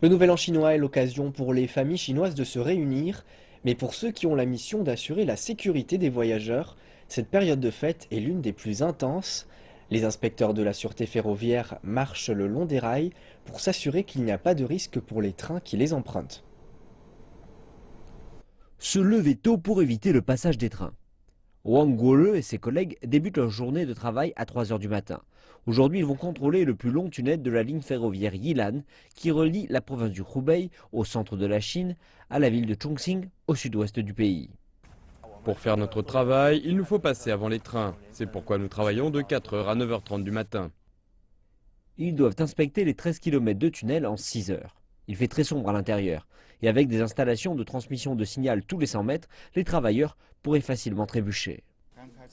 Le Nouvel An chinois est l'occasion pour les familles chinoises de se réunir, mais pour ceux qui ont la mission d'assurer la sécurité des voyageurs, cette période de fête est l'une des plus intenses. Les inspecteurs de la sûreté ferroviaire marchent le long des rails pour s'assurer qu'il n'y a pas de risque pour les trains qui les empruntent. Se lever tôt pour éviter le passage des trains. Wang Guole et ses collègues débutent leur journée de travail à 3 heures du matin. Aujourd'hui, ils vont contrôler le plus long tunnel de la ligne ferroviaire Yilan qui relie la province du Hubei au centre de la Chine à la ville de Chongqing au sud-ouest du pays. Pour faire notre travail, il nous faut passer avant les trains. C'est pourquoi nous travaillons de 4 heures à 9h30 du matin. Ils doivent inspecter les 13 km de tunnel en 6 heures. Il fait très sombre à l'intérieur et avec des installations de transmission de signal tous les 100 mètres, les travailleurs pourraient facilement trébucher.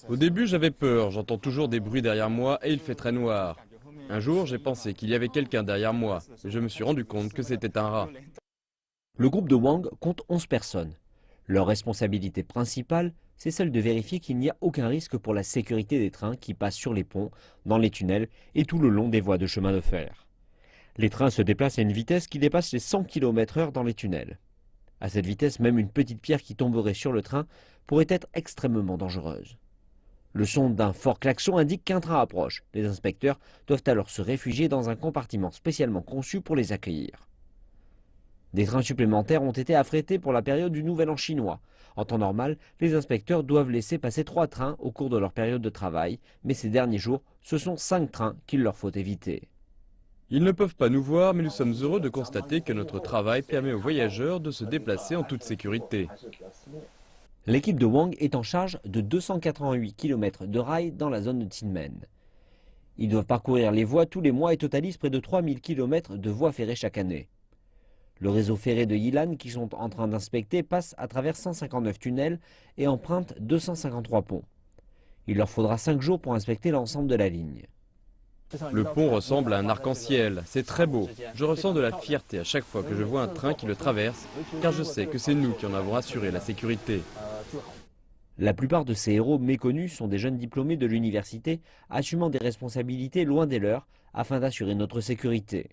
Au début, j'avais peur, j'entends toujours des bruits derrière moi et il fait très noir. Un jour, j'ai pensé qu'il y avait quelqu'un derrière moi, et je me suis rendu compte que c'était un rat. Le groupe de Wang compte 11 personnes. Leur responsabilité principale, c'est celle de vérifier qu'il n'y a aucun risque pour la sécurité des trains qui passent sur les ponts, dans les tunnels et tout le long des voies de chemin de fer. Les trains se déplacent à une vitesse qui dépasse les 100 km/h dans les tunnels. À cette vitesse, même une petite pierre qui tomberait sur le train pourrait être extrêmement dangereuse. Le son d'un fort klaxon indique qu'un train approche. Les inspecteurs doivent alors se réfugier dans un compartiment spécialement conçu pour les accueillir. Des trains supplémentaires ont été affrétés pour la période du Nouvel An chinois. En temps normal, les inspecteurs doivent laisser passer 3 trains au cours de leur période de travail, mais ces derniers jours, ce sont 5 trains qu'il leur faut éviter. Ils ne peuvent pas nous voir, mais nous sommes heureux de constater que notre travail permet aux voyageurs de se déplacer en toute sécurité. L'équipe de Wang est en charge de 288 km de rails dans la zone de Tianmen. Ils doivent parcourir les voies tous les mois et totalisent près de 3000 km de voies ferrées chaque année. Le réseau ferré de Yilan qu'ils sont en train d'inspecter passe à travers 159 tunnels et emprunte 253 ponts. Il leur faudra 5 jours pour inspecter l'ensemble de la ligne. Le pont ressemble à un arc-en-ciel, c'est très beau. Je ressens de la fierté à chaque fois que je vois un train qui le traverse, car je sais que c'est nous qui en avons assuré la sécurité. La plupart de ces héros méconnus sont des jeunes diplômés de l'université assumant des responsabilités loin des leurs afin d'assurer notre sécurité.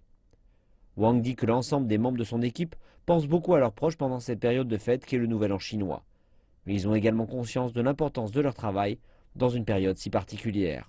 Wang dit que l'ensemble des membres de son équipe pensent beaucoup à leurs proches pendant cette période de fête qu'est le Nouvel An chinois. Mais ils ont également conscience de l'importance de leur travail dans une période si particulière.